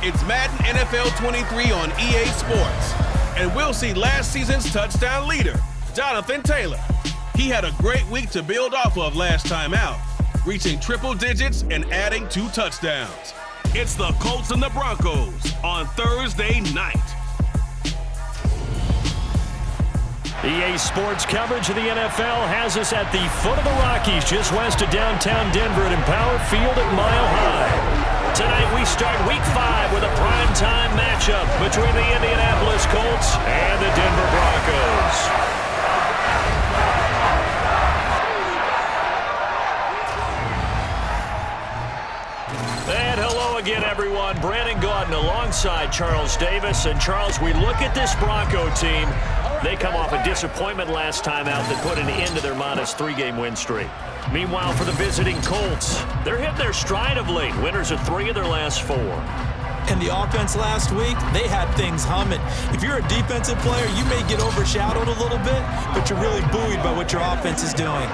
It's Madden NFL 23 on EA Sports. And we'll see last season's touchdown leader, Jonathan Taylor. He had a great week to build off of last time out, reaching triple digits and adding 2 touchdowns. It's the Colts and the Broncos on Thursday night. EA Sports coverage of the NFL has us at the foot of the Rockies, just west of downtown Denver at Empower Field at Mile High. Tonight we start Week 5 with a primetime matchup between the Indianapolis Colts and the Denver Broncos. And hello again, everyone. Brandon Gaudin alongside Charles Davis. And Charles, we look at this Bronco team. They come off a disappointment last time out that put an end to their modest 3-game win streak. Meanwhile, for the visiting Colts, they're hitting their stride of late. Winners of 3 of their last 4. And the offense last week, they had things humming. If you're a defensive player, you may get overshadowed a little bit, but you're really buoyed by what your offense is doing.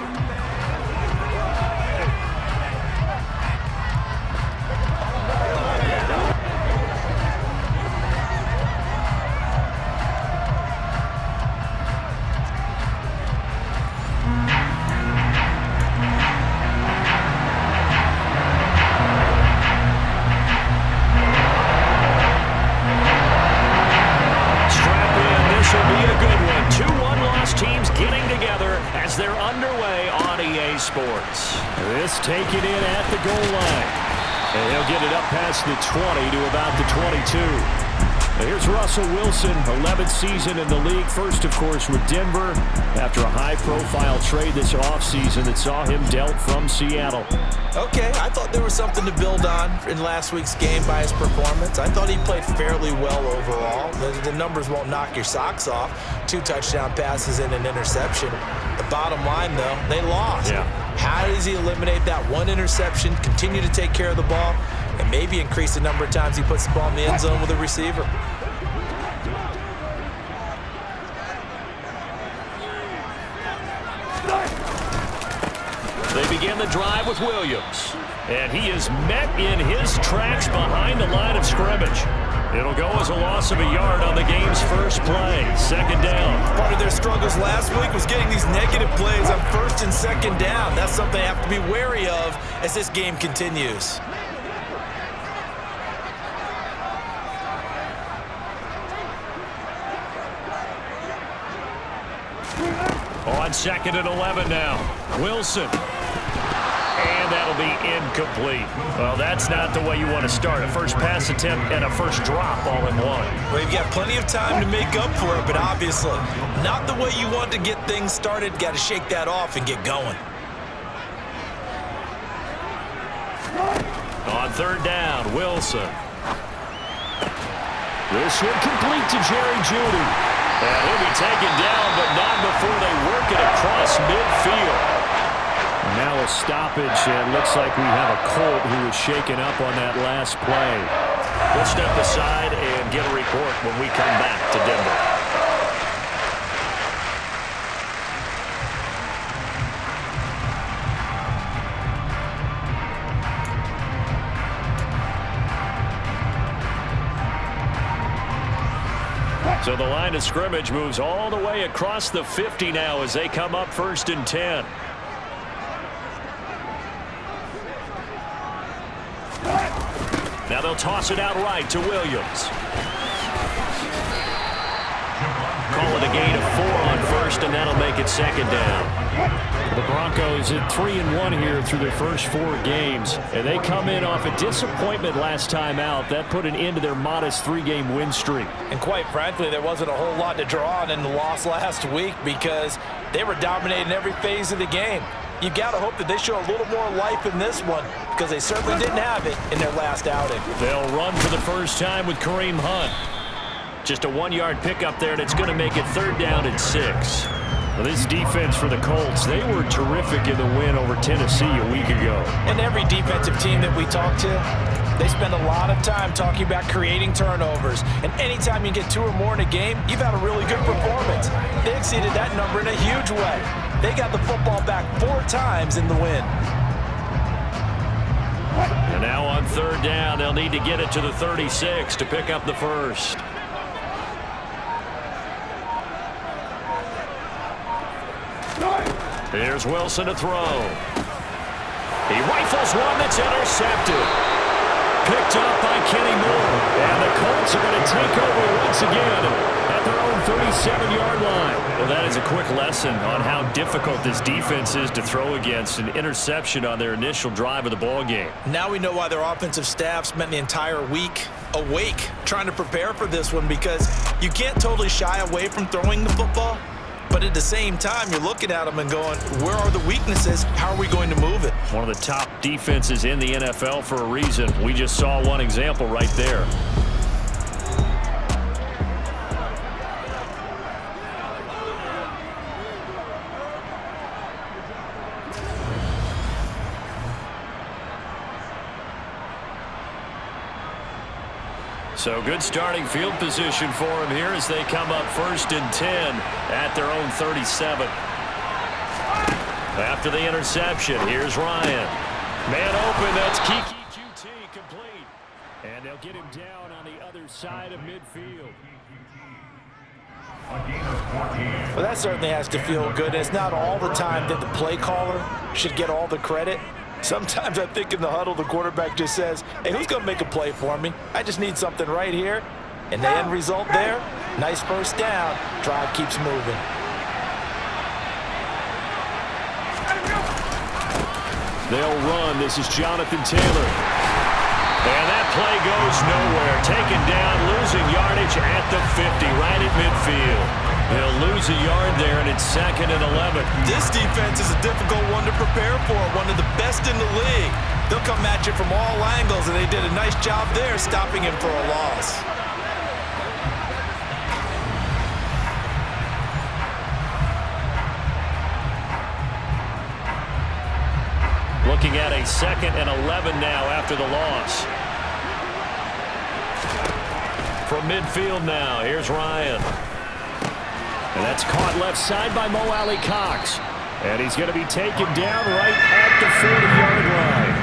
Taken in at the goal line. And he'll get it up past the 20 to about the 22. Here's Russell Wilson, 11th season in the league. First, of course, with Denver after a high-profile trade this offseason that saw him dealt from Seattle. Okay, I thought there was something to build on in last week's game by his performance. I thought he played fairly well overall. The numbers won't knock your socks off. 2 touchdown passes and an interception. The bottom line, though, they lost. Yeah. How does he eliminate that 1 interception, continue to take care of the ball, and maybe increase the number of times he puts the ball in the end zone with a receiver? They begin the drive with Williams. And he is met in his tracks behind the line of scrimmage. It'll go as a loss of a yard on the game's first play. 2nd down. Part of their struggles last week was getting these negative plays on 1st and 2nd down. That's something they have to be wary of as this game continues. On 2nd and 11 now. Wilson. And that'll be incomplete. Well, that's not the way you want to start. A first pass attempt and a first drop all in one. Well, you've got plenty of time to make up for it, but obviously not the way you want to get things started. Got to shake that off and get going. On 3rd down, Wilson. This one complete to Jerry Jeudy. And he'll be taken down, but not before they work it across midfield. Now a stoppage, and looks like we have a Colt who was shaken up on that last play. We'll step aside and get a report when we come back to Denver. So the line of scrimmage moves all the way across the 50 now as they come up 1st and 10. Now they'll toss it out right to Williams. Call it a gain of 4 on 1st, and that'll make it 2nd down. The Broncos at 3-1 here through their first 4 games, and they come in off a disappointment last time out. That put an end to their modest 3-game win streak. And quite frankly, there wasn't a whole lot to draw on in the loss last week because they were dominating every phase of the game. You've got to hope that they show a little more life in this one because they certainly didn't have it in their last outing. They'll run for the first time with Kareem Hunt. Just a 1-yard pickup there, and it's going to make it 3rd down and 6. Well, this defense for the Colts, they were terrific in the win over Tennessee a week ago. And every defensive team that we talk to, they spend a lot of time talking about creating turnovers. And anytime you get 2 or more in a game, you've had a really good performance. They exceeded that number in a huge way. They got the football back 4 times in the win. And now on third down. They'll need to get it to the 36 to pick up the first. Here's Wilson to throw. He rifles one that's intercepted. Picked up by Kenny Moore. And the Colts are going to take over once again at their own 37-yard line. Well, that is a quick lesson on how difficult this defense is to throw against. An interception on their initial drive of the ball game. Now we know why their offensive staff spent the entire week awake trying to prepare for this one, because you can't totally shy away from throwing the football. But at the same time, you're looking at them and going, where are the weaknesses? How are we going to move it? One of the top defenses in the NFL for a reason. We just saw one example right there. So good starting field position for him here as they come up 1st and 10 at their own 37. After the interception, here's Ryan. Man open, that's Kiki QT complete. And they'll get him down on the other side of midfield. Well, that certainly has to feel good. It's not all the time that the play caller should get all the credit. Sometimes I think in the huddle, the quarterback just says, hey, who's going to make a play for me? I just need something right here. And the end result there, nice first down. Drive keeps moving. They'll run. This is Jonathan Taylor. And that play goes nowhere. Taken down, losing yardage at the 50, right at midfield. They'll lose a yard there, and it's 2nd and 11. This defense is a difficult one to prepare for, one of the best in the league. They'll come at you from all angles, and they did a nice job there stopping him for a loss. Looking at a 2nd and 11 now after the loss. From midfield now, here's Ryan. And that's caught left side by Mo Alley-Cox. And he's going to be taken down right at the 40-yard line.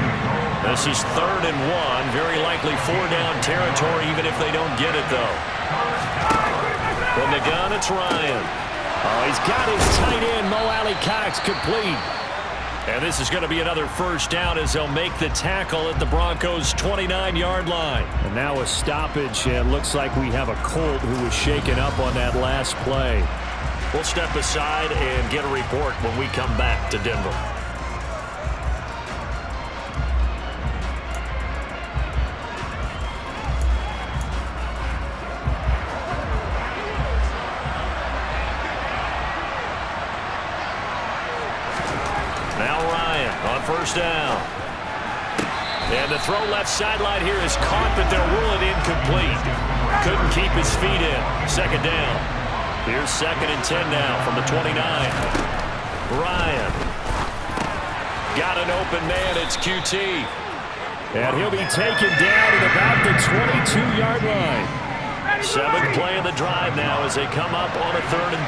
This is 3rd and 1. Very likely 4-down territory, even if they don't get it, though. From the gun, it's Ryan. Oh, he's got his tight end, Mo Alley-Cox, complete. And this is going to be another 1st down as they'll make the tackle at the Broncos' 29-yard line. And now a stoppage, and looks like we have a Colt who was shaken up on that last play. We'll step aside and get a report when we come back to Denver. Now Ryan on 1st down. And the throw left sideline here is caught, but they'll rule it incomplete. Couldn't keep his feet in. 2nd down. Here's 2nd and 10 now from the 29. Ryan. Got an open man. It's QT. And he'll be taken down at about the 22-yard line. 7th play of the drive now as they come up on a 3rd and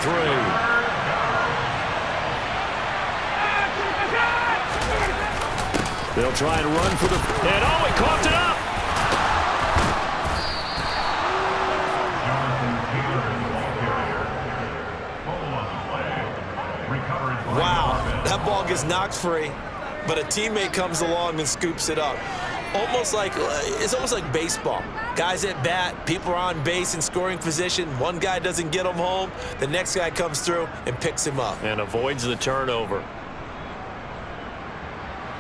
3. They'll try and run for the... And oh, he coughed it up! Wow, that ball gets knocked free, but a teammate comes along and scoops it up. It's almost like baseball. Guys at bat, people are on base in scoring position. One guy doesn't get him home. The next guy comes through and picks him up. And avoids the turnover.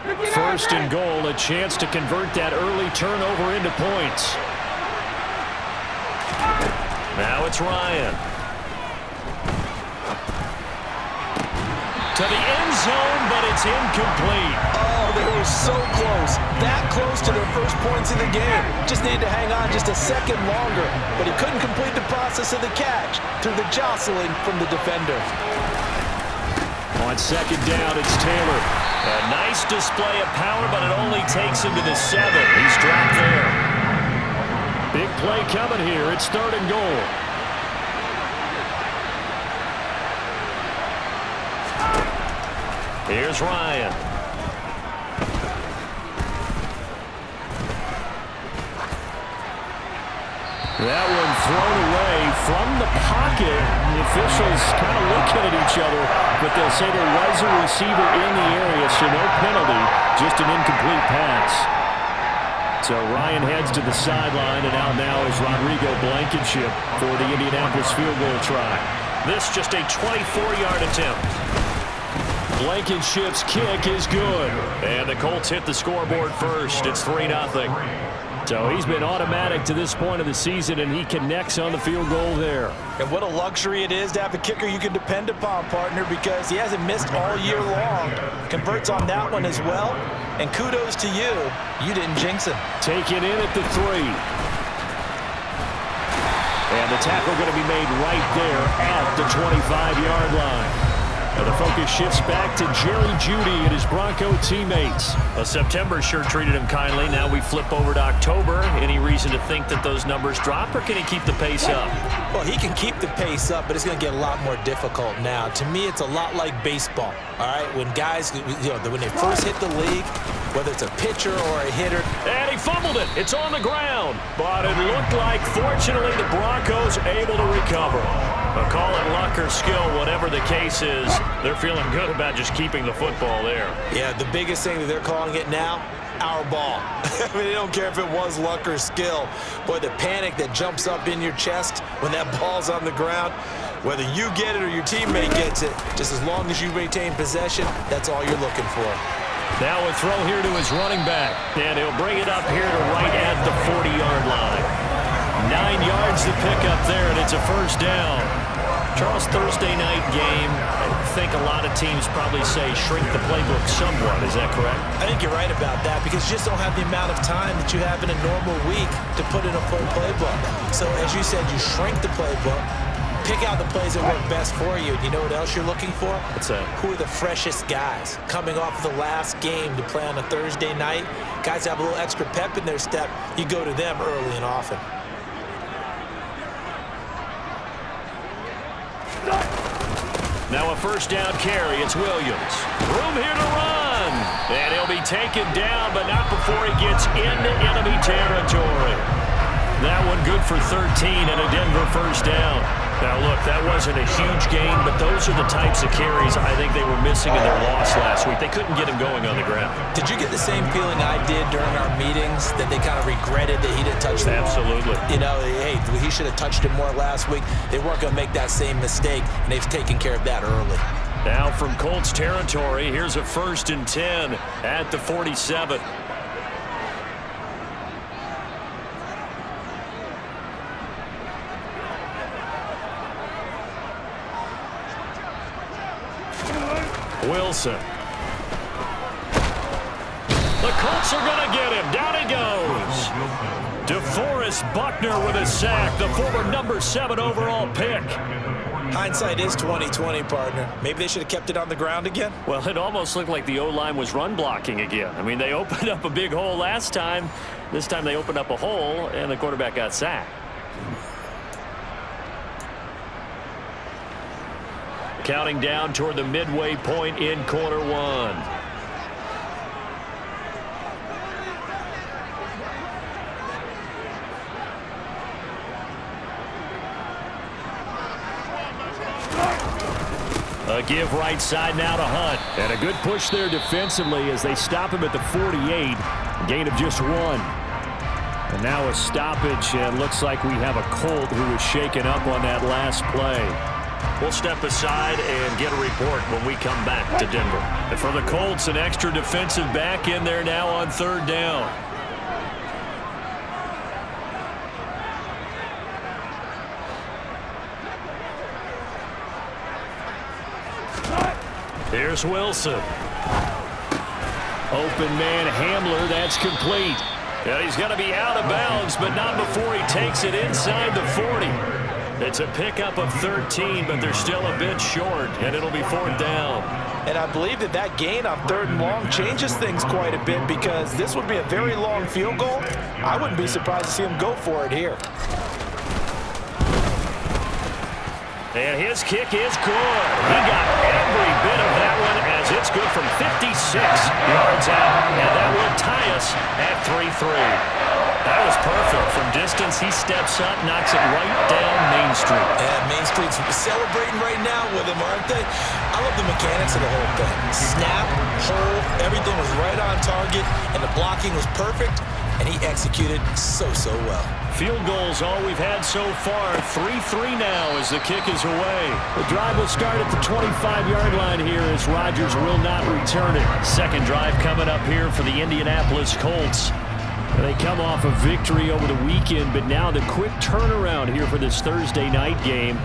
1st and goal, a chance to convert that early turnover into points. Now it's Ryan. To the end zone, but it's incomplete. Oh, they were so close. That close to their first points in the game. Just needed to hang on just a second longer, but he couldn't complete the process of the catch through the jostling from the defender. On 2nd down, it's Taylor. A nice display of power, but it only takes him to the 7. He's dropped there. Big play coming here. It's 3rd and goal. Here's Ryan. That one thrown away from the pocket. The officials kind of looking at each other, but they'll say there was a receiver in the area, so no penalty, just an incomplete pass. So Ryan heads to the sideline, and out now is Rodrigo Blankenship for the Indianapolis field goal try. This just a 24-yard attempt. Blankenship's kick is good. And the Colts hit the scoreboard first. It's 3-0. So he's been automatic to this point of the season, and he connects on the field goal there. And what a luxury it is to have a kicker you can depend upon, partner, because he hasn't missed all year long. Converts on that one as well. And kudos to you. You didn't jinx him. Taken in at the 3. And the tackle going to be made right there at the 25-yard line. And the focus shifts back to Jerry Jeudy and his Bronco teammates. Well, September sure treated him kindly. Now we flip over to October. Any reason to think that those numbers drop, or can he keep the pace up? Well, he can keep the pace up, but it's going to get a lot more difficult now. To me, it's a lot like baseball, all right? When guys, when they first hit the league, whether it's a pitcher or a hitter. And he fumbled it. It's on the ground. But it looked like, fortunately, the Broncos able to recover. But call it luck or skill, whatever the case is, they're feeling good about just keeping the football there. Yeah, the biggest thing that they're calling it now, our ball. I mean, they don't care if it was luck or skill. Boy, the panic that jumps up in your chest when that ball's on the ground, whether you get it or your teammate gets it, just as long as you maintain possession, that's all you're looking for. Now a throw here to his running back, and he'll bring it up here to right at the 40-yard line. 9 yards to pick up there, and it's a first down. Charles, Thursday night game, I think a lot of teams probably say shrink the playbook somewhat. Is that correct? I think you're right about that, because you just don't have the amount of time that you have in a normal week to put in a full playbook. So as you said, you shrink the playbook, pick out the plays that work best for you. You know what else you're looking for? What's that? Who are the freshest guys coming off the last game to play on a Thursday night? Guys have a little extra pep in their step. You go to them early and often. Now a first down carry. It's Williams. Room here to run. And he'll be taken down, but not before he gets into enemy territory. That one good for 13 and a Denver first down. Now, look, that wasn't a huge gain, but those are the types of carries I think they were missing in their loss last week. They couldn't get him going on the ground. Did you get the same feeling I did during our meetings, that they kind of regretted that he didn't touch the ball? Absolutely. You know, hey, he should have touched it more last week. They weren't going to make that same mistake, and they've taken care of that early. Now from Colts territory, here's a 1st and 10 at the 47. Wilson. The Colts are going to get him. Down he goes. DeForest Buckner with a sack, the former number 7 overall pick. Hindsight is 20/20, partner. Maybe they should have kept it on the ground again. Well, it almost looked like the O-line was run blocking again. I mean, they opened up a big hole last time. This time they opened up a hole, and the quarterback got sacked. Counting down toward the midway point in quarter one. A give right side now to Hunt. And a good push there defensively as they stop him at the 48. Gain of just 1. And now a stoppage, and looks like we have a Colt who was shaken up on that last play. We'll step aside and get a report when we come back to Denver. And for the Colts, an extra defensive back in there now on 3rd down. Here's Wilson. Open man Hamler, that's complete. Yeah, he's going to be out of bounds, but not before he takes it inside the 40. It's a pickup of 13, but they're still a bit short, and it'll be 4th down. And I believe that that gain on 3rd and long changes things quite a bit, because this would be a very long field goal. I wouldn't be surprised to see him go for it here. And his kick is good. He got every bit of that one, as it's good from 56 yards out. And that will tie us at 3-3. That was perfect. From distance, he steps up, knocks it right down Main Street. Yeah, Main Street's celebrating right now with him, aren't they? I love the mechanics of the whole thing. Snap, hold, everything was right on target, and the blocking was perfect, and he executed so well. Field goals all we've had so far. 3-3 now as the kick is away. The drive will start at the 25-yard line here as Rodgers will not return it. Second drive coming up here for the Indianapolis Colts. They come off a victory over the weekend, but now the quick turnaround here for this Thursday night game.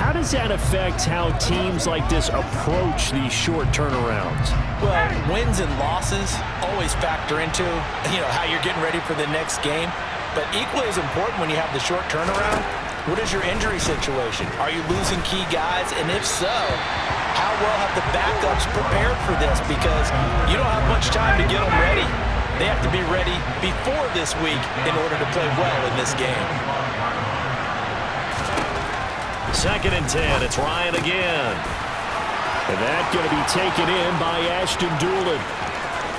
How does that affect how teams like this approach these short turnarounds? Well, wins and losses always factor into, how you're getting ready for the next game. But equally as important when you have the short turnaround, what is your injury situation? Are you losing key guys? And if so, how well have the backups prepared for this? Because you don't have much time to get them ready. They have to be ready before this week in order to play well in this game. 2nd and 10. It's Ryan again. And that's going to be taken in by Ashton Doolin.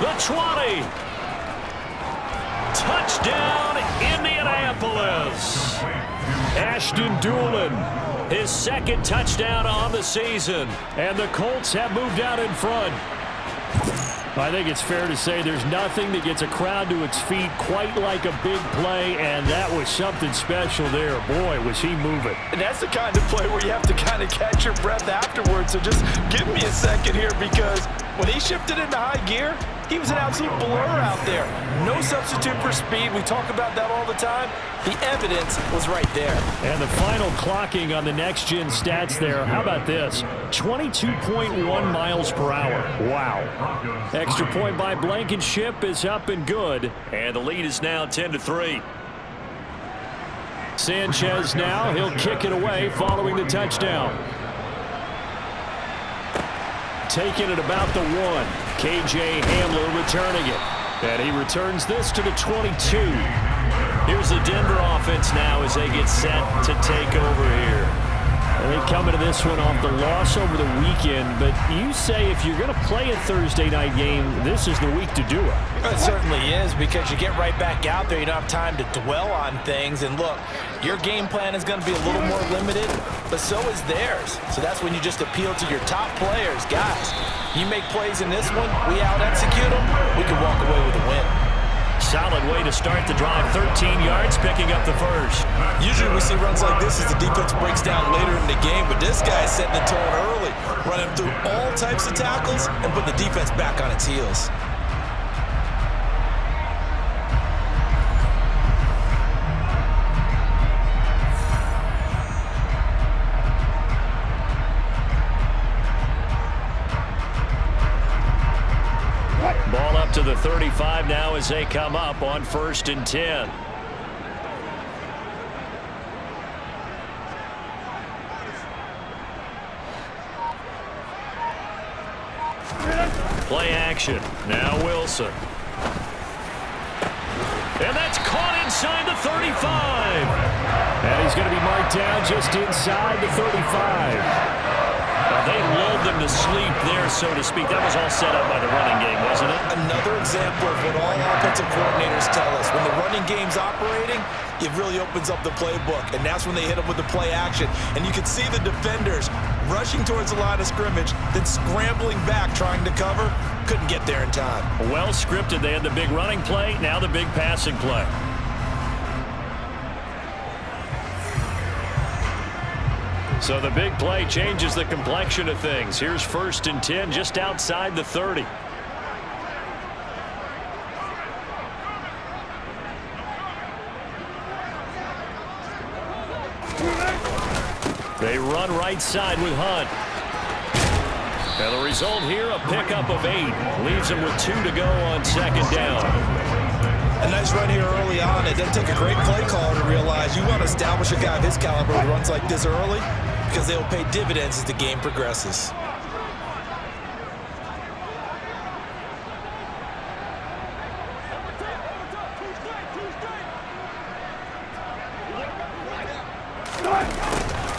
The 20. Touchdown, Indianapolis. Ashton Doolin, his 2nd touchdown on the season. And the Colts have moved out in front. I think it's fair to say there's nothing that gets a crowd to its feet quite like a big play, and that was something special there. Boy, was he moving. And that's the kind of play where you have to kind of catch your breath afterwards. So just give me a second here, because when he shifted into high gear, he was an absolute blur out there. No substitute for speed. We talk about that all the time. The evidence was right there. And the final clocking on the next-gen stats there. How about this? 22.1 miles per hour. Wow. Extra point by Blankenship is up and good. And the lead is now 10-3. Sanchez now. He'll kick it away following the touchdown. Taking it about the 1. K.J. Hamler returning it. And he returns this to the 22. Here's the Denver offense now as they get set to take over here. And they come into this one off the loss over the weekend, but you say if you're going to play a Thursday night game, this is the week to do it. It certainly is, because you get right back out there. You don't have time to dwell on things. And look, your game plan is going to be a little more limited, but so is theirs. So that's when you just appeal to your top players. Guys, you make plays in this one, we out-execute them, we can walk away with a win. Solid way to start the drive. 13 yards, picking up the first. Usually we see runs like this as the defense breaks down later in the game, but this guy's setting the tone early, running through all types of tackles and putting the defense back on its heels. Ball up to the 35 now as they come up on 1st and 10. Play action. Now Wilson. And that's caught inside the 35. And he's going to be marked down just inside the 35. They lulled them to sleep there, so to speak. That was all set up by the running game, wasn't it? Another example of what all offensive coordinators tell us. When the running game's operating, it really opens up the playbook, and that's when they hit them with the play action. And you can see the defenders rushing towards the line of scrimmage, then scrambling back, trying to cover. Couldn't get there in time. Well scripted. They had the big running play, now the big passing play. So the big play changes the complexion of things. Here's 1st and 10 just outside the 30. They run right side with Hunt. And the result here, a pickup of 8. Leaves them with 2 to go on 2nd down. A nice run here early on. It doesn't take a great play caller to realize you want to establish a guy of his caliber who runs like this early, because they'll pay dividends as the game progresses.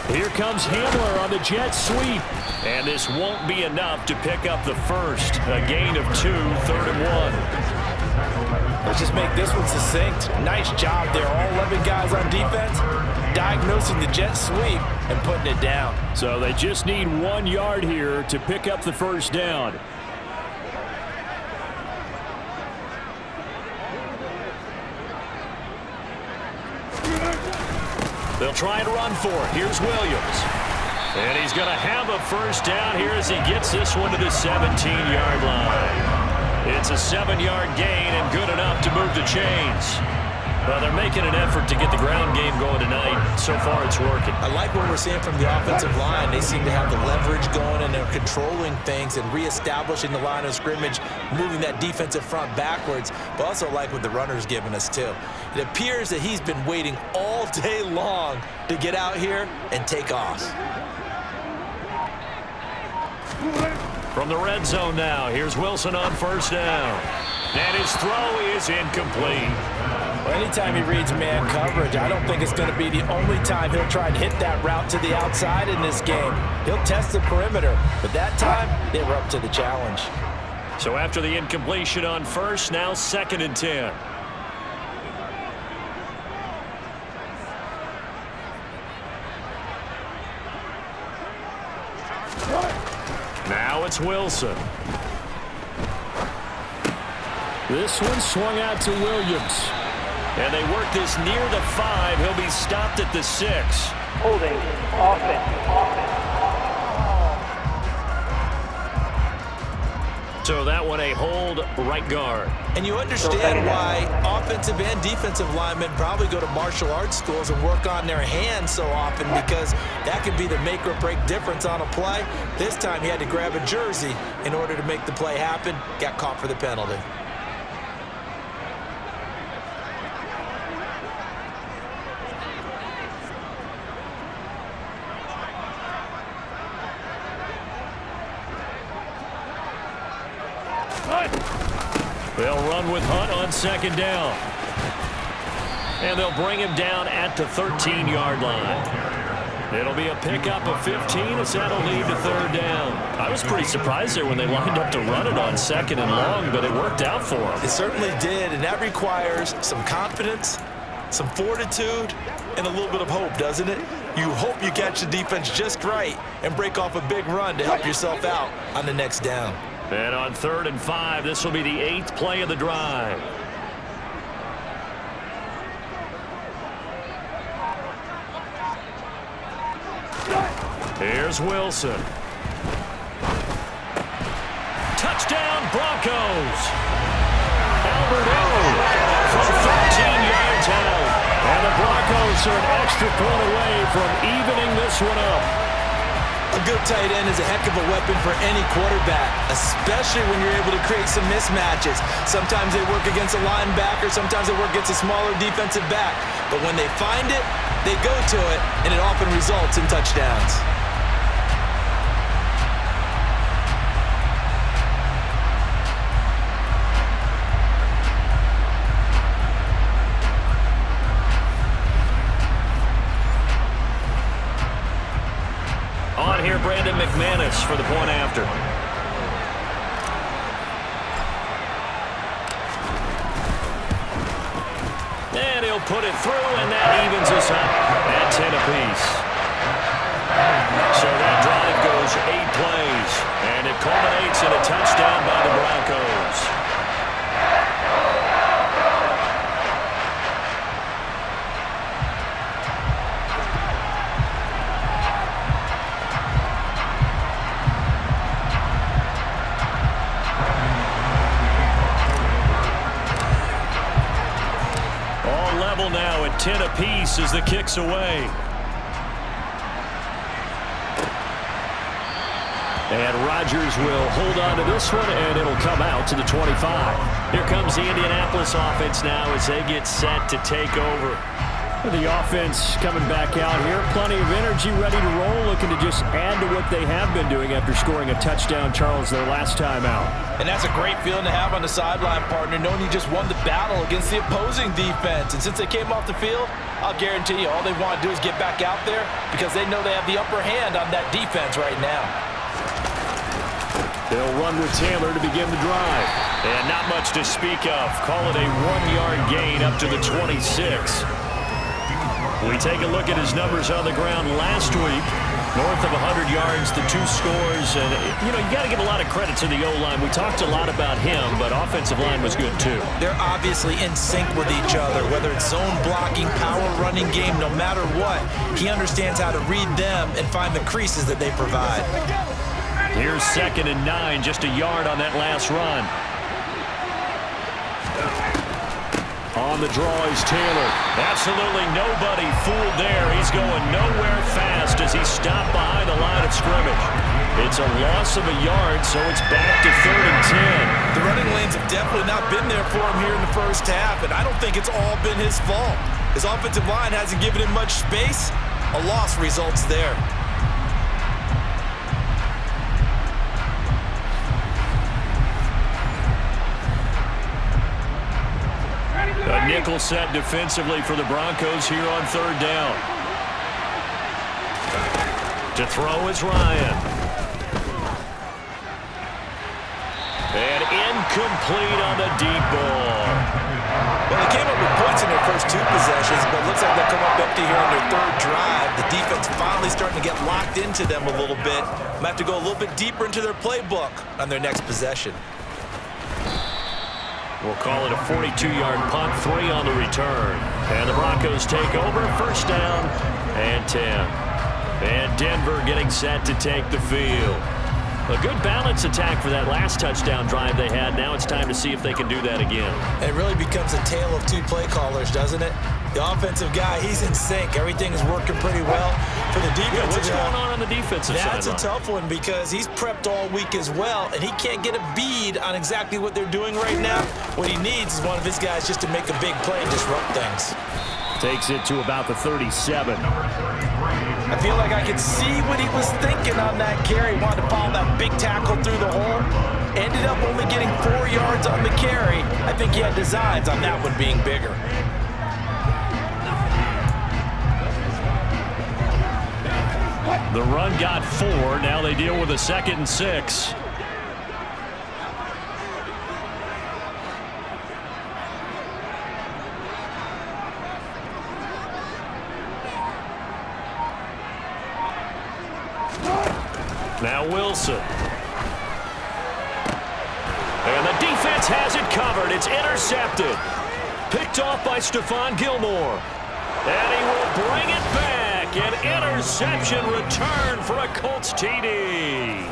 Here comes Hamler on the jet sweep. And this won't be enough to pick up the first. A gain of 2, 3rd and 1. Let's just make this one succinct. Nice job there. All 11 guys on defense diagnosing the jet sweep and putting it down. So they just need 1 yard here to pick up the first down. They'll try and run for it. Here's Williams. And he's going to have a first down here as he gets this one to the 17-yard line. It's a 7-yard gain and good enough to move the chains. Well, they're making an effort to get the ground game going tonight. So far, it's working. I like what we're seeing from the offensive line. They seem to have the leverage going, and they're controlling things and reestablishing the line of scrimmage, moving that defensive front backwards, but also like what the runner's giving us, too. It appears that he's been waiting all day long to get out here and take off. From the red zone now, here's Wilson on first down. And his throw is incomplete. Well, anytime he reads man coverage, I don't think it's going to be the only time he'll try and hit that route to the outside in this game. He'll test the perimeter, but that time, they were up to the challenge. So after the incompletion on first, now 2nd and 10. Now it's Wilson. This one swung out to Williams. And they work this near the 5. He'll be stopped at the 6. Holding, offense. So that one a hold, right guard. And you understand why offensive and defensive linemen probably go to martial arts schools and work on their hands so often, because that could be the make or break difference on a play. This time he had to grab a jersey in order to make the play happen. Got caught for the penalty. They'll run with Hunt on 2nd down. And they'll bring him down at the 13-yard line. It'll be a pickup of 15 as that'll lead to 3rd down. I was pretty surprised there when they lined up to run it on 2nd and long, but it worked out for them. It certainly did, and that requires some confidence, some fortitude, and a little bit of hope, doesn't it? You hope you catch the defense just right and break off a big run to help yourself out on the next down. And on 3rd and 5, this will be the 8th play of the drive. Here's Wilson. Touchdown, Broncos. Albert O from 13 yards out. And the Broncos are an extra point away from evening this one up. A good tight end is a heck of a weapon for any quarterback, especially when you're able to create some mismatches. Sometimes they work against a linebacker, sometimes they work against a smaller defensive back. But when they find it, they go to it, and it often results in touchdowns. McManus for the point after. And he'll put it through, and that evens us up at 10 apiece. So that drive goes 8 plays, and it culminates in a touchdown by the Broncos. Now at 10 apiece as the kick's away. And Rodgers will hold on to this one, and it'll come out to the 25. Here comes the Indianapolis offense now as they get set to take over. The offense coming back out here. Plenty of energy, ready to roll, looking to just add to what they have been doing after scoring a touchdown, Charles, their last time out. And that's a great feeling to have on the sideline, partner, knowing you just won the battle against the opposing defense. And since they came off the field, I'll guarantee you all they want to do is get back out there because they know they have the upper hand on that defense right now. They'll run with Taylor to begin the drive. And not much to speak of. Call it a 1-yard gain up to the 26. We take a look at his numbers on the ground last week. North of 100 yards, the 2 scores. And, you got to give a lot of credit to the O-line. We talked a lot about him, but offensive line was good, too. They're obviously in sync with each other, whether it's zone blocking, power running game, no matter what. He understands how to read them and find the creases that they provide. Here's 2nd and 9, just a yard on that last run. On the draw is Taylor. Absolutely nobody fooled there. He's going nowhere fast as he's stopped behind the line of scrimmage. It's a loss of a yard, so it's back to 3rd and 10. The running lanes have definitely not been there for him here in the first half, and I don't think it's all been his fault. His offensive line hasn't given him much space. A loss results there. A nickel set defensively for the Broncos here on 3rd down. To throw is Ryan. And incomplete on the deep ball. Well, they came up with points in their first 2 possessions, but it looks like they'll come up empty here on their 3rd drive. The defense finally starting to get locked into them a little bit. Might have to go a little bit deeper into their playbook on their next possession. We'll call it a 42-yard punt, 3 on the return. And the Broncos take over, 1st down and 10. And Denver getting set to take the field. A good balance attack for that last touchdown drive they had. Now it's time to see if they can do that again. It really becomes a tale of 2 play callers, doesn't it? The offensive guy, he's in sync. Everything is working pretty well. For the defensive guy, what's going on the defensive side? That's a tough one because he's prepped all week as well, and he can't get a bead on exactly what they're doing right now. What he needs is one of his guys just to make a big play and disrupt things. Takes it to about the 37. I feel like I could see what he was thinking on that carry. Wanted to follow that big tackle through the hole. Ended up only getting 4 yards on the carry. I think he had designs on that one being bigger. The run got 4. Now they deal with a 2nd and 6. Now Wilson. And the defense has it covered. It's intercepted. Picked off by Stephon Gilmore. And he will bring it back. An interception return for a Colts TD.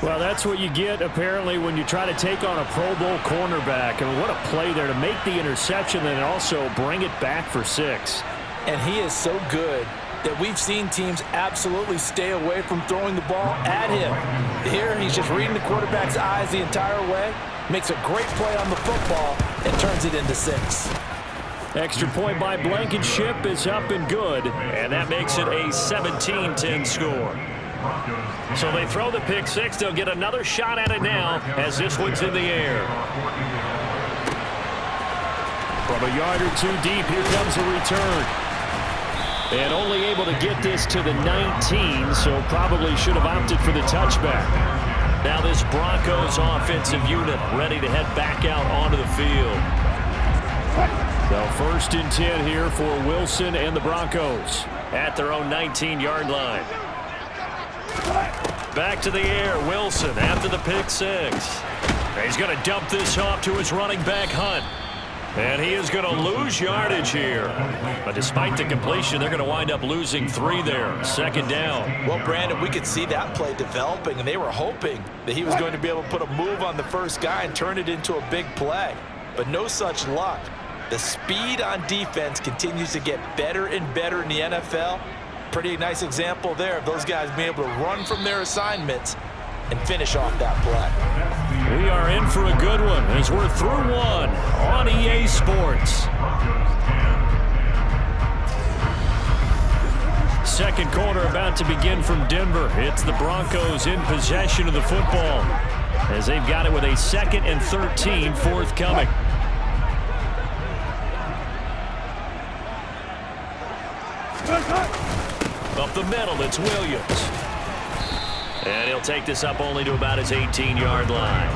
Well, that's what you get, apparently, when you try to take on a Pro Bowl cornerback. I mean, what a play there to make the interception and also bring it back for 6. And he is so good that we've seen teams absolutely stay away from throwing the ball at him. Here, he's just reading the quarterback's eyes the entire way, makes a great play on the football, and turns it into 6. Extra point by Blankenship is up and good, and that makes it a 17-10 score. So they throw the pick 6. They'll get another shot at it now as this one's in the air. From a yard or 2 deep, here comes a return. And only able to get this to the 19, so probably should have opted for the touchback. Now this Broncos offensive unit ready to head back out onto the field. So 1st and 10 here for Wilson and the Broncos at their own 19-yard line. Back to the air, Wilson after the pick 6. He's going to dump this off to his running back, Hunt. And he is going to lose yardage here. But despite the completion, they're going to wind up losing 3 there. 2nd down. Well, Brandon, we could see that play developing, and they were hoping that he was going to be able to put a move on the first guy and turn it into a big play. But no such luck. The speed on defense continues to get better and better in the NFL. Pretty nice example there of those guys being able to run from their assignments and finish off that play. We are in for a good one as we're through 1 on EA Sports. 2nd quarter about to begin from Denver. It's the Broncos in possession of the football as they've got it with a 2nd and 13 forthcoming. Up the middle, it's Williams. And he'll take this up only to about his 18-yard line.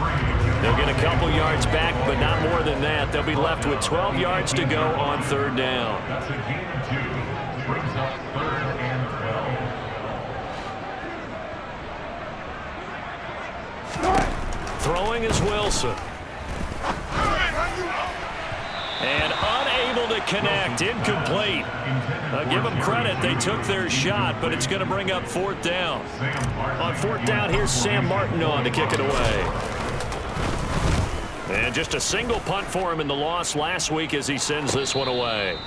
They'll get a couple yards back, but not more than that. They'll be left with 12 yards to go on third down. That's a gain of 2. Brings up 3rd and 12. Throwing is Wilson. And unable to connect. Incomplete. Give them credit. They took their shot, but it's going to bring up 4th down. On 4th down, here's Sam Martin on to kick it away. And just a single punt for him in the loss last week as he sends this one away.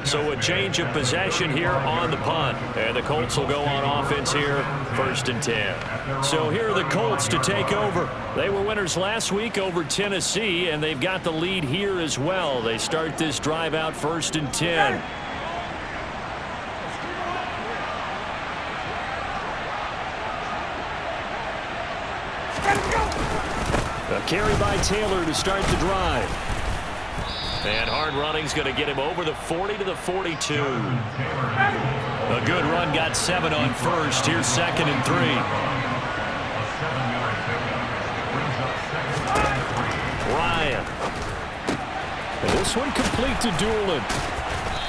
So a change of possession here on the punt. And the Colts will go on offense here, 1st and 10. So here are the Colts to take over. They were winners last week over Tennessee, and they've got the lead here as well. They start this drive out 1st and 10. A carry by Taylor to start the drive. And hard running's going to get him over the 40 to the 42. A good run, got 7 on first. Here's 2nd and 3. Ryan. And this one complete to Doolin.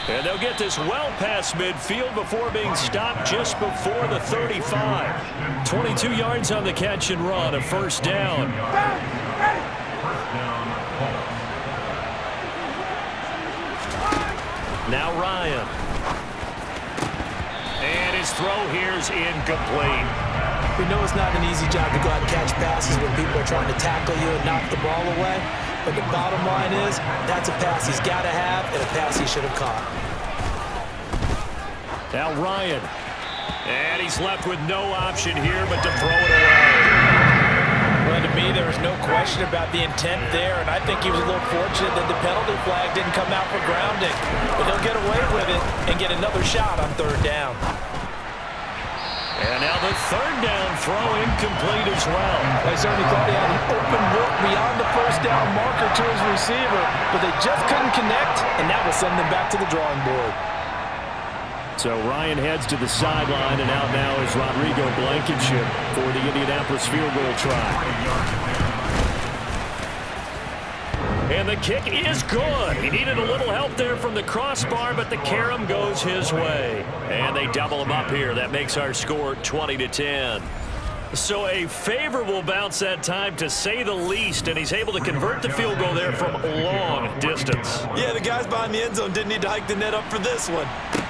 And they'll get this well past midfield before being stopped just before the 35. 22 yards on the catch and run, a 1st down. Now Ryan. And his throw here is incomplete. We know it's not an easy job to go out and catch passes when people are trying to tackle you and knock the ball away. But the bottom line is, that's a pass he's got to have and a pass he should have caught. Now Ryan. And he's left with no option here but to throw it away. Well, to me, there was no question about the intent there, and I think he was a little fortunate that the penalty flag didn't come out for grounding. But he'll get away with it and get another shot on 3rd down. And now the 3rd down throw incomplete as well. I certainly thought he had an open look beyond the 1st down marker to his receiver, but they just couldn't connect, and that will send them back to the drawing board. So Ryan heads to the sideline, and out now is Rodrigo Blankenship for the Indianapolis field goal try. And the kick is good. He needed a little help there from the crossbar, but the carom goes his way. And they double him up here. That makes our score 20-10. So a favorable bounce that time, to say the least, and he's able to convert the field goal there from a long distance. Yeah, the guys behind the end zone didn't need to hike the net up for this one.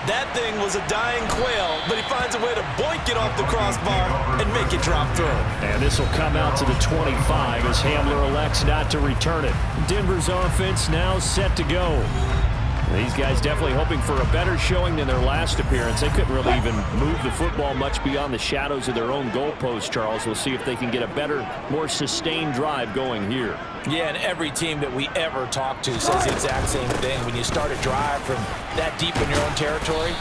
That thing was a dying quail, but he finds a way to boink it off the crossbar and make it drop through. And this will come out to the 25 as Hamler elects not to return it. Denver's offense now set to go. These guys definitely hoping for a better showing than their last appearance. They couldn't really even move the football much beyond the shadows of their own goalpost, Charles. We'll see if they can get a better, more sustained drive going here. Yeah, and every team that we ever talk to says the exact same thing. When you start a drive from that deep in your own territory,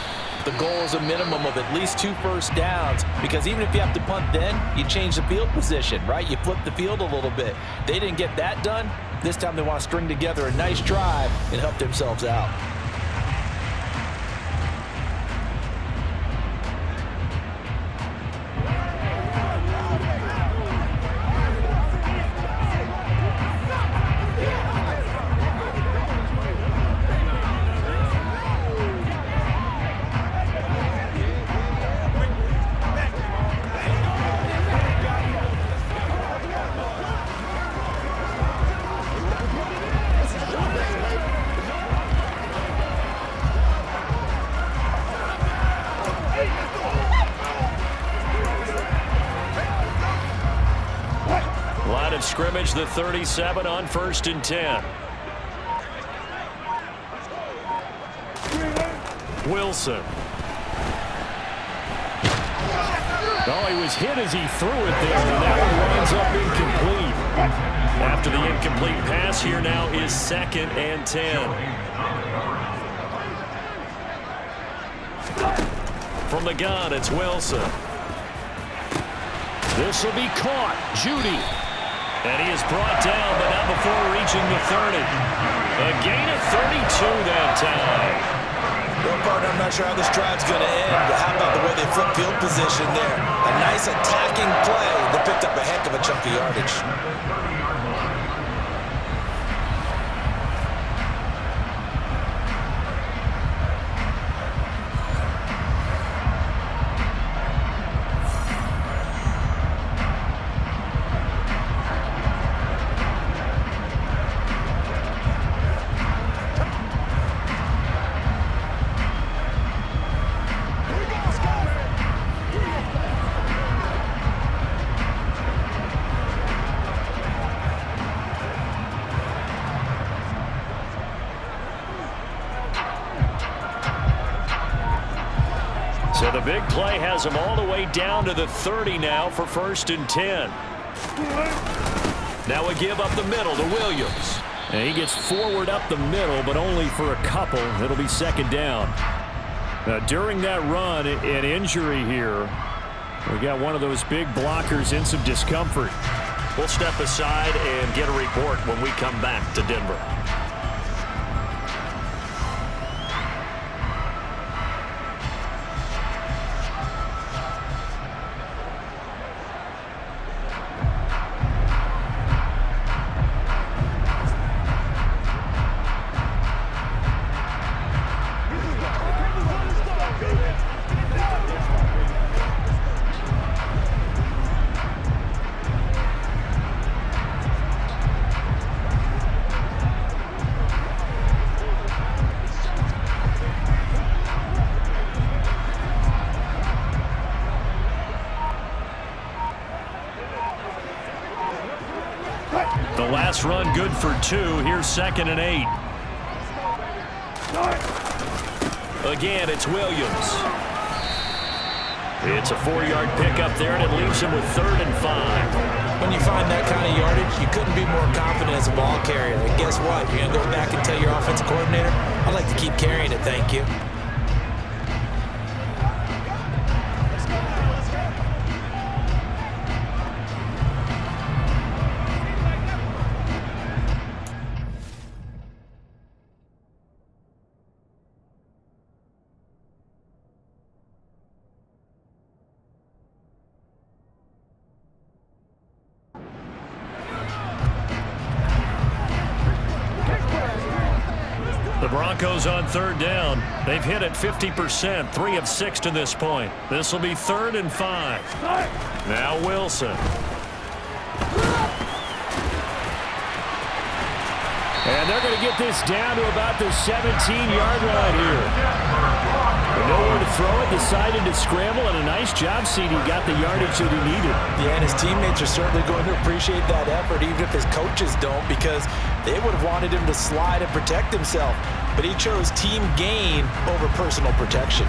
the goal is a minimum of at least 2 first downs, because even if you have to punt then, you change the field position, right? You flip the field a little bit. They didn't get that done. This time they want to string together a nice drive and help themselves out. Scrimmage, the 37 on 1st and 10. Wilson. Oh, he was hit as he threw it there, and that one winds up incomplete. After the incomplete pass, here now is 2nd and 10. From the gun, it's Wilson. This will be caught. Judy. And he is brought down, but not before reaching the 30. A gain of 32 that time. Well, fun part, I'm not sure how this drive's going to end, but how about the way they flip field position there? A nice attacking play that picked up a heck of a chunk of yardage. So the big play has him all the way down to the 30 now for 1st and 10. Now a give up the middle to Williams. And he gets forward up the middle, but only for a couple. It'll be 2nd down. Now, during that run, an injury here. We got one of those big blockers in some discomfort. We'll step aside and get a report when we come back to Denver. The last run good for 2. Here's 2nd and 8. Again, it's Williams. It's a 4-yard pickup there, and it leaves him with 3rd and 5. When you find that kind of yardage, you couldn't be more confident as a ball carrier. And guess what? You're going to go back and tell your offensive coordinator, I'd like to keep carrying it, thank you. The Broncos on 3rd down. They've hit it 50%, 3 of 6 to this point. This will be 3rd and 5. Now Wilson. And they're going to get this down to about the 17-yard line here. Nowhere to throw it, decided to scramble, and a nice job, CD got the yardage that he needed. Yeah, and his teammates are certainly going to appreciate that effort, even if his coaches don't, because they would have wanted him to slide and protect himself. But he chose team gain over personal protection.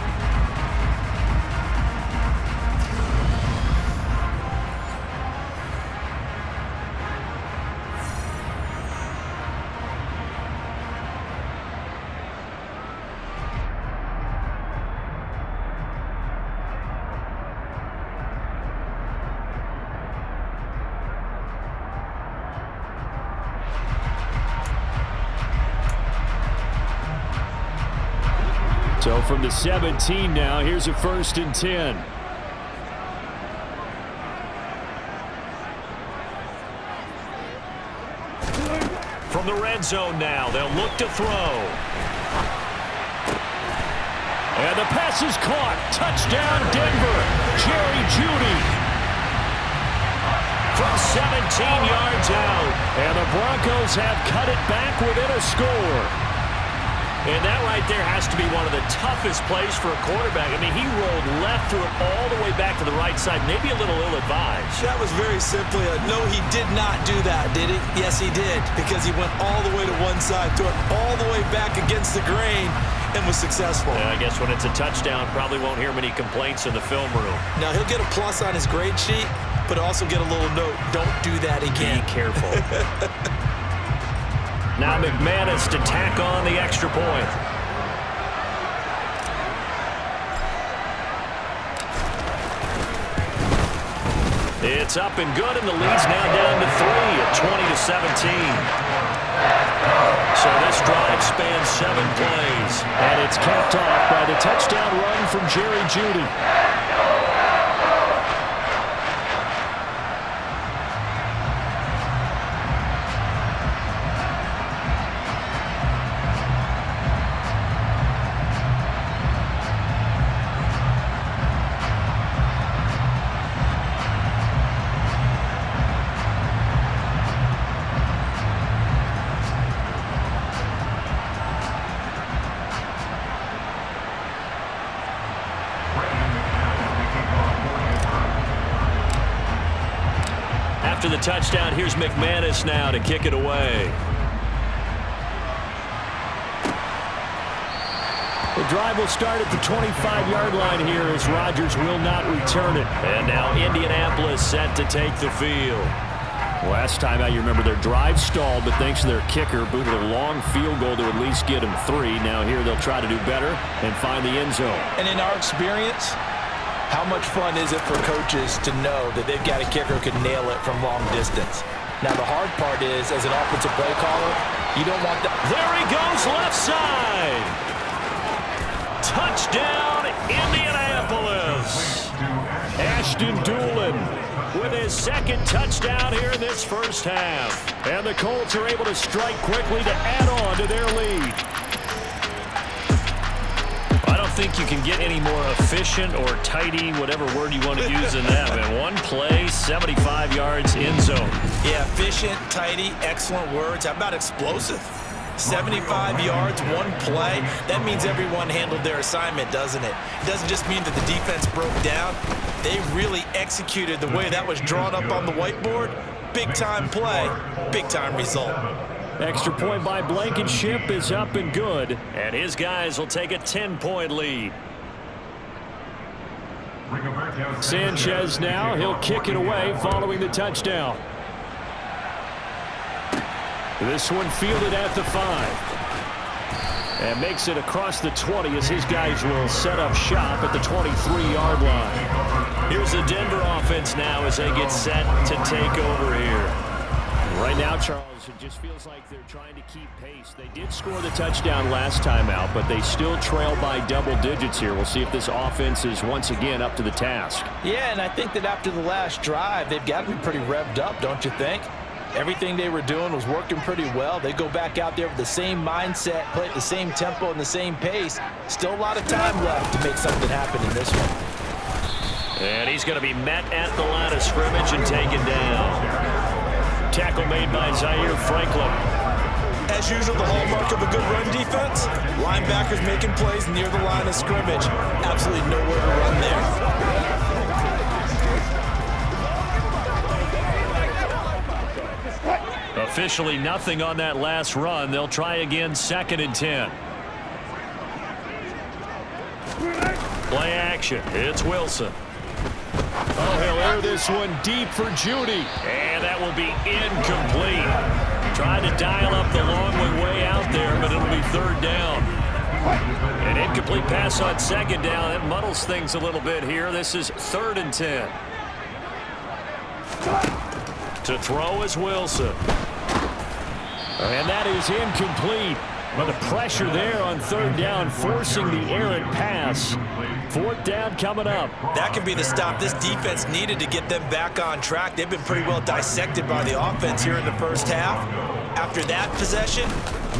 So from the 17 now, here's a 1st and 10. From the red zone now, they'll look to throw. And the pass is caught. Touchdown, Denver. Jerry Jeudy. From 17 yards out. And the Broncos have cut it back within a score. And that right there has to be one of the toughest plays for a quarterback. I mean, he rolled left, threw it all the way back to the right side, maybe a little ill-advised. That was very simply a no, he did not do that, did he? Yes, he did, because he went all the way to one side, threw it all the way back against the grain, and was successful. Yeah, I guess when it's a touchdown, probably won't hear many complaints in the film room. Now, he'll get a plus on his grade sheet, but also get a little note, don't do that again. Be careful. Now McManus to tack on the extra point. It's up and good, and the lead's now down to 3 at 20-17. So this drive spans 7 plays. And it's capped off by the touchdown run from Jerry Jeudy. After the touchdown, here's McManus now to kick it away. The drive will start at the 25-yard line here as Rodgers will not return it. And now Indianapolis set to take the field. Last time out, you remember their drive stalled, but thanks to their kicker, booted a long field goal to at least get them 3. Now here they'll try to do better and find the end zone. And in our experience, how much fun is it for coaches to know that they've got a kicker who can nail it from long distance? Now, the hard part is, as an offensive play caller, you don't want that. There he goes, left side. Touchdown, Indianapolis. Ashton Doolin With his second touchdown here in this first half. And the Colts are able to strike quickly to add on to their lead. I don't think you can get any more efficient or tidy, whatever word you want to use in that. Man, one play, 75 yards, end zone. Yeah, efficient, tidy, excellent words. How about explosive? 75 yards, one play. That means everyone handled their assignment, doesn't it? It doesn't just mean that the defense broke down. They really executed the way that was drawn up on the whiteboard. Big-time play, big-time result. Extra point by Blankenship is up and good. And his guys will take a 10-point lead. Sanchez now, he'll kick it away following the touchdown. This one fielded at the 5. And makes it across the 20 as his guys will set up shop at the 23-yard line. Here's the Denver offense now as they get set to take over here. Right now, Charles, it just feels like they're trying to keep pace. They did score the touchdown last time out, but they still trail by double digits here. We'll see if this offense is once again up to the task. Yeah, and I think that after the last drive, they've got to be pretty revved up, don't you think? Everything they were doing was working pretty well. They go back out there with the same mindset, play at the same tempo and the same pace. Still a lot of time left to make something happen in this one. And he's going to be met at the line of scrimmage and taken down. Tackle made by Zaire Franklin. As usual, the hallmark of a good run defense, linebackers making plays near the line of scrimmage. Absolutely nowhere to run there. Officially nothing on that last run. They'll try again, 2nd and 10. Play action. It's Wilson. Oh, he'll air this one deep for Jeudy. And that will be incomplete. Trying to dial up the long way out there, but it'll be 3rd down. An incomplete pass on 2nd down. That muddles things a little bit here. This is 3rd and 10. To throw is Wilson. And that is incomplete. But the pressure there on 3rd down, forcing the errant pass. 4th down coming up. That could be the stop this defense needed to get them back on track. They've been pretty well dissected by the offense here in the first half. After that possession,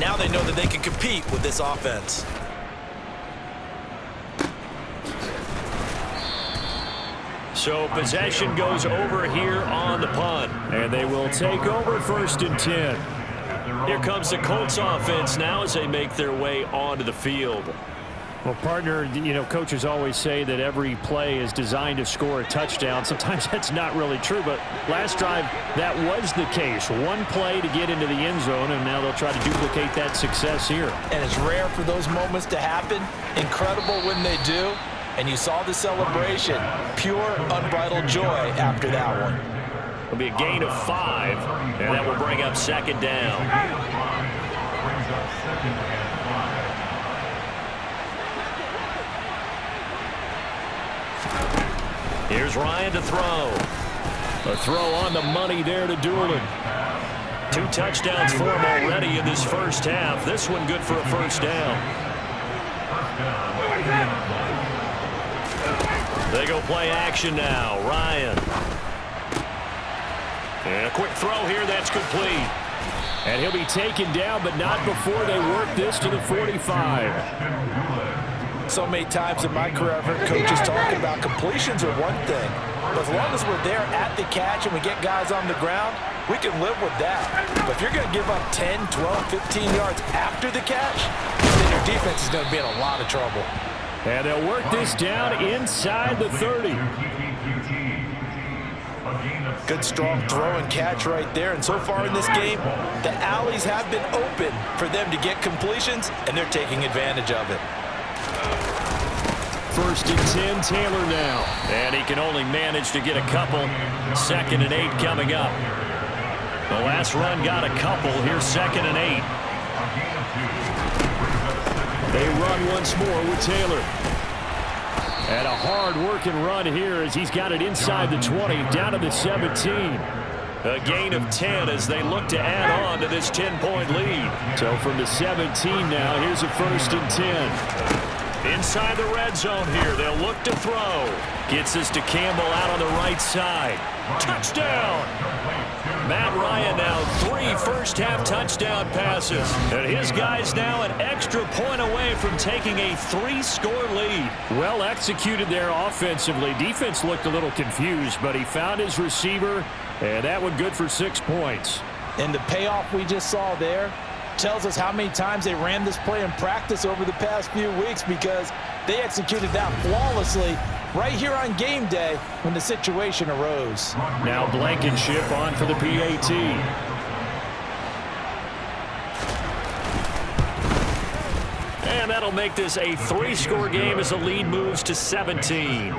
now they know that they can compete with this offense. So possession goes over here on the punt. And they will take over 1st and 10. Here comes the Colts offense now as they make their way onto the field. Well, partner, you know, coaches always say that every play is designed to score a touchdown. Sometimes that's not really true, but last drive, that was the case. One play to get into the end zone, and now they'll try to duplicate that success here. And it's rare for those moments to happen. Incredible when they do. And you saw the celebration. Pure, unbridled joy after that one. It'll be a gain of 5, and that will bring up 2nd down. Here's Ryan to throw. A throw on the money there to Doolin. 2 touchdowns for him already in this first half. This one good for a first down. They go play action now. Ryan. And a quick throw here. That's complete. And he'll be taken down, but not before they work this to the 45. So many times in my career, I've heard coaches talking about completions are one thing. But as long as we're there at the catch and we get guys on the ground, we can live with that. But if you're going to give up 10, 12, 15 yards after the catch, then your defense is going to be in a lot of trouble. And they'll work this down inside the 30. Good strong throw and catch right there. And so far in this game, the alleys have been open for them to get completions, and they're taking advantage of it. 1st and 10, Taylor now. And he can only manage to get a couple. 2nd and 8 coming up. The last run got a couple. Here's 2nd and 8. They run once more with Taylor. And a hard-working run here as he's got it inside the 20, down to the 17. A gain of 10 as they look to add on to this 10-point lead. So from the 17 now, here's a 1st and 10. Inside the red zone here, they'll look to throw. Gets this to Campbell out on the right side. Touchdown! Matt Ryan now 3 first-half touchdown passes. And his guys now an extra point away from taking a 3-score lead. Well executed there offensively. Defense looked a little confused, but he found his receiver, and that one good for 6 points. And the payoff we just saw there tells us how many times they ran this play in practice over the past few weeks, because they executed that flawlessly right here on game day when the situation arose. Now Blankenship on for the PAT. And that'll make this a 3-score game as the lead moves to 17.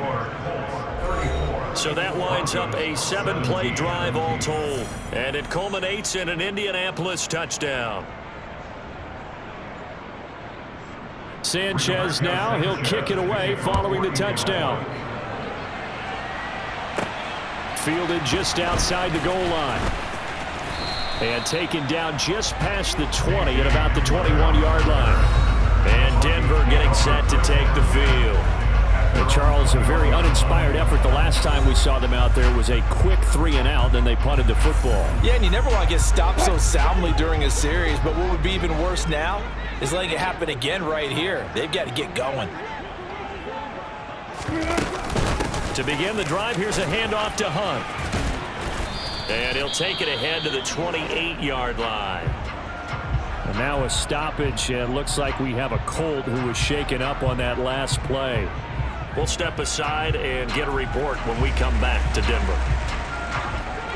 So that winds up a 7-play drive all told. And it culminates in an Indianapolis touchdown. Sanchez now, he'll kick it away following the touchdown. Fielded just outside the goal line. And taken down just past the 20 at about the 21-yard line. And Denver getting set to take the field. And Charles, a very uninspired effort the last time we saw them out there was a quick 3-and-out, then they punted the football. Yeah, and you never want to get stopped so soundly during a series, but what would be even worse now is letting it happen again right here. They've got to get going. To begin the drive, here's a handoff to Hunt. And he'll take it ahead to the 28-yard line. And now a stoppage, and looks like we have a Colt who was shaken up on that last play. We'll step aside and get a report when we come back to Denver.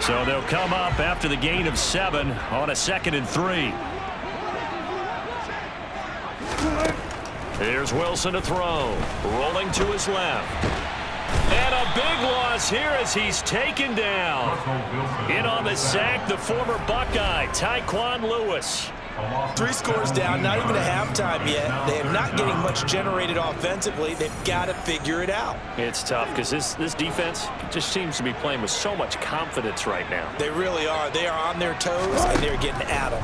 So they'll come up after the gain of 7 on a 2nd and 3. Here's Wilson to throw. Rolling to his left. And a big loss here as he's taken down. In on the sack, the former Buckeye, Tyquan Lewis. 3 scores down, not even a halftime yet. They are not getting much generated offensively. They've got to figure it out. It's tough because this defense just seems to be playing with so much confidence right now. They really are. They are on their toes, and they're getting at them.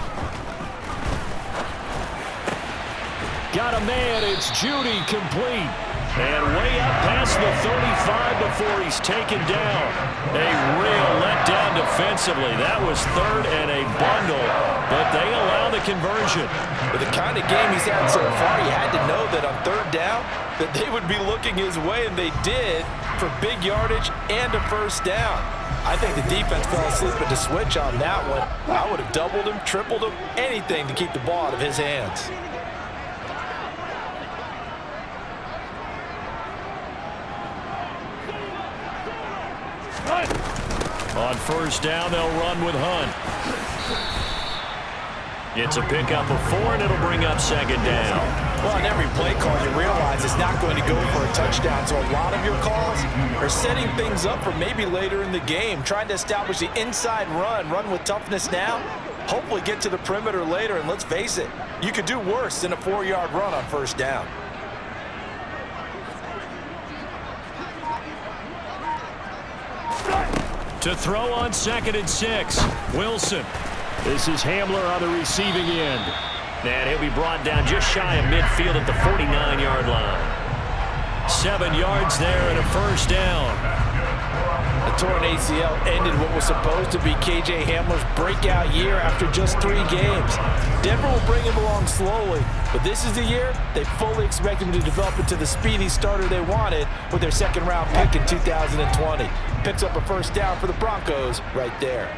Got a man, it's Judy, complete. And way up past the 35 before he's taken down. A real letdown defensively. That was 3rd and a bundle, but they allow the conversion. With the kind of game he's had so far, you had to know that on 3rd down that they would be looking his way, and they did, for big yardage and a first down. I think the defense fell asleep at the switch on that one. I would have doubled him, tripled him, anything to keep the ball out of his hands. On 1st down, they'll run with Hunt. It's a pickup of 4, and it'll bring up 2nd down. Well, on every play call, you realize it's not going to go for a touchdown, so a lot of your calls are setting things up for maybe later in the game, trying to establish the inside run with toughness now, hopefully get to the perimeter later, and let's face it, you could do worse than a 4-yard run on 1st down. To throw on 2nd and 6, Wilson. This is Hamler on the receiving end. And he'll be brought down just shy of midfield at the 49-yard line. 7 yards there and a first down. The torn ACL ended what was supposed to be KJ Hamler's breakout year after just 3 games. Denver will bring him along slowly, but this is the year they fully expect him to develop into the speedy starter they wanted with their second-round pick in 2020. Picks up a first down for the Broncos right there.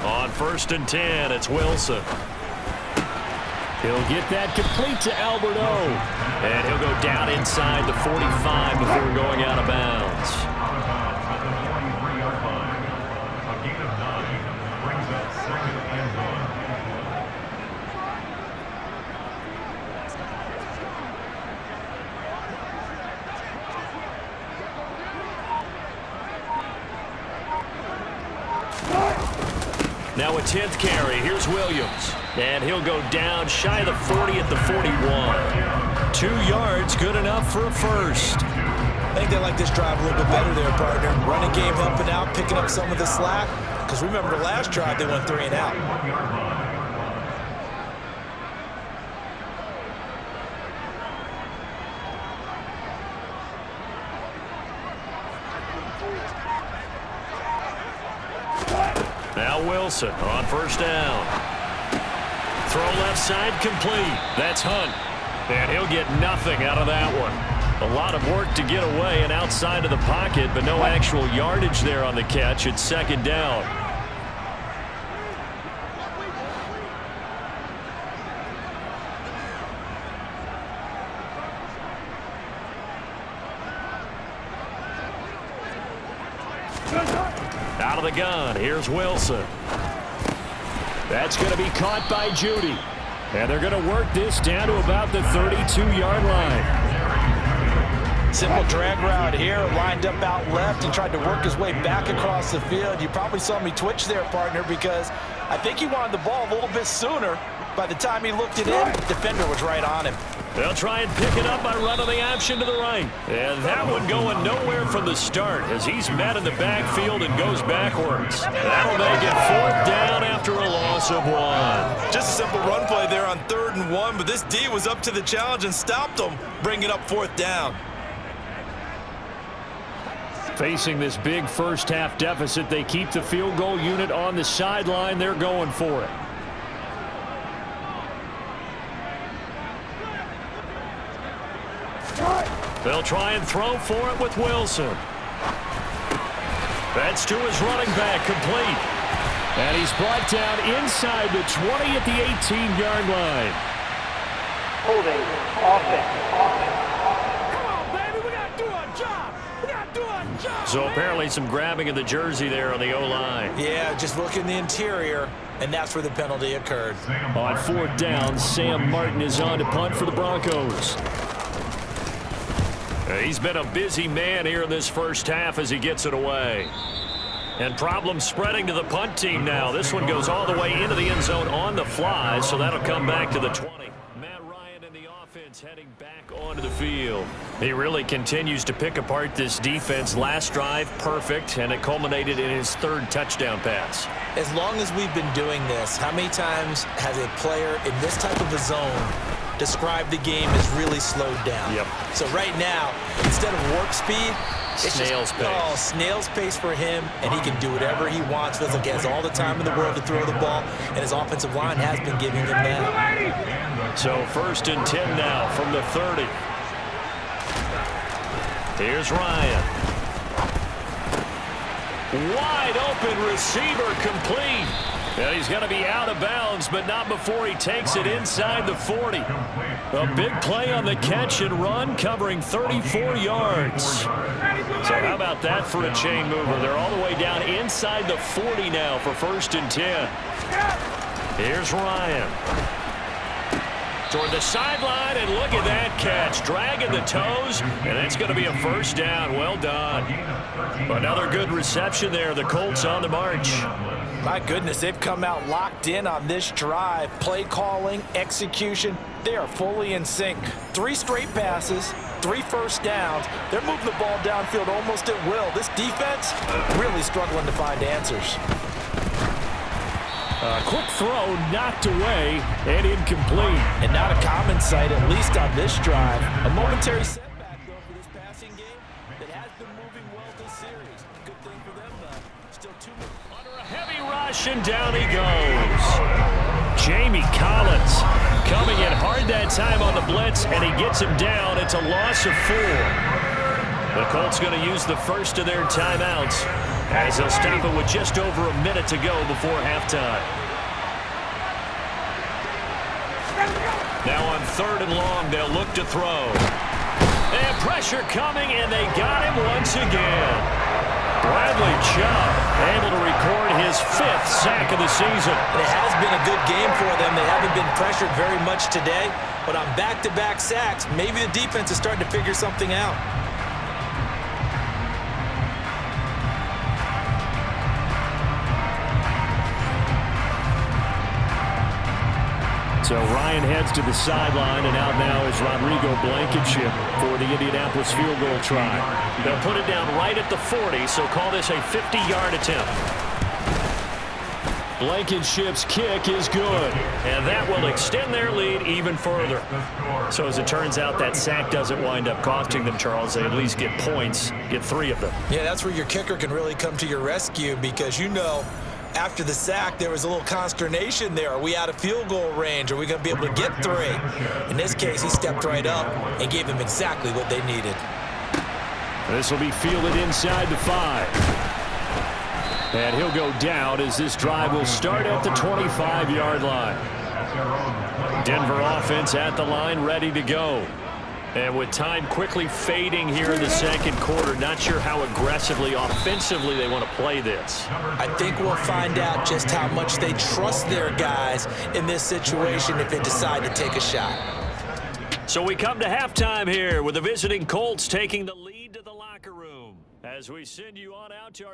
On 1st and 10, it's Wilson. He'll get that complete to Alberto. And he'll go down inside the 45 before going out of bounds. A gain of 9 brings up 2nd and 1. Now a 10th carry. Here's Williams. And he'll go down shy of the 40 at the 41. 2 yards, good enough for a first. I think they like this drive a little bit better there, partner. Running game helping out, picking up some of the slack. Because remember the last drive, they went 3 and out. Now Wilson on 1st down. Throw left side complete. That's Hunt. And he'll get nothing out of that one. A lot of work to get away and outside of the pocket, but no actual yardage there on the catch. It's 2nd down. Out of the gun, here's Wilson. That's going to be caught by Judy. And they're going to work this down to about the 32-yard line. Simple drag route here, lined up out left and tried to work his way back across the field. You probably saw me twitch there, partner, because I think he wanted the ball a little bit sooner. By the time he looked it in, the defender was right on him. They'll try and pick it up by running the option to the right. And that one going nowhere from the start as he's met in the backfield and goes backwards. That'll make it 4th down after a loss of 1. Just a simple run play there on 3rd and 1, but this D was up to the challenge and stopped him, bringing up 4th down. Facing this big first-half deficit, they keep the field goal unit on the sideline. They're going for it. They'll try and throw for it with Wilson. That's to his running back, complete. And he's brought down inside the 20 at the 18-yard line. Holding offense. So apparently some grabbing of the jersey there on the O-line. Yeah, just look in the interior, and that's where the penalty occurred. On 4th down, Sam Martin is on to punt for the Broncos. He's been a busy man here in this first half as he gets it away. And problems spreading to the punt team now. This one goes all the way into the end zone on the fly, so that'll come back to the 20. Matt Ryan and the offense heading back onto the field. He really continues to pick apart this defense. Last drive, perfect, and it culminated in his 3rd touchdown pass. As long as we've been doing this, how many times has a player in this type of a zone described the game as really slowed down? Yep. So right now, instead of warp speed, it's snail's pace. Oh, snail's pace for him, and he can do whatever he wants. Feels like he has all the time in the world to throw the ball, and his offensive line has been giving him that. So 1st and 10 now from the 30. Here's Ryan. Wide open receiver, complete. And he's going to be out of bounds, but not before he takes it inside the 40. A big play on the catch and run, covering 34 yards. So how about that for a chain mover? They're all the way down inside the 40 now for 1st and 10. Here's Ryan. Toward the sideline, and look at that catch. Dragging the toes, and it's going to be a first down. Well done. Another good reception there. The Colts on the march. My goodness, they've come out locked in on this drive. Play calling, execution, they are fully in sync. 3 straight passes, 3 first downs. They're moving the ball downfield almost at will. This defense really struggling to find answers. Quick throw knocked away and incomplete. And not a common sight, at least on this drive. A momentary setback, though, for this passing game that has been moving well this series. Good thing for them, though. Still 2 more. Under a heavy rush, and down he goes. Jamie Collins coming in hard that time on the blitz, and he gets him down. It's a loss of 4. The Colts going to use the first of their timeouts as they'll stop it with just over a minute to go before halftime. Now on 3rd and long, they'll look to throw. And pressure coming, and they got him once again. Bradley Chubb able to record his 5th sack of the season. It has been a good game for them. They haven't been pressured very much today, but on back-to-back sacks, maybe the defense is starting to figure something out. So Ryan heads to the sideline, and out now is Rodrigo Blankenship for the Indianapolis field goal try. They'll put it down right at the 40, so call this a 50-yard attempt. Blankenship's kick is good. And that will extend their lead even further. So as it turns out, that sack doesn't wind up costing them, Charles. They at least get points, get 3 of them. Yeah, that's where your kicker can really come to your rescue, because you know after the sack, there was a little consternation there. Are we out of field goal range? Are we going to be able to get 3? In this case, he stepped right up and gave them exactly what they needed. This will be fielded inside the 5. And he'll go down as this drive will start at the 25-yard line. Denver offense at the line, ready to go. And with time quickly fading here in the 2nd quarter, not sure how aggressively, offensively they want to play this. I think we'll find out just how much they trust their guys in this situation if they decide to take a shot. So we come to halftime here with the visiting Colts taking the lead to the locker room as we send you on out to our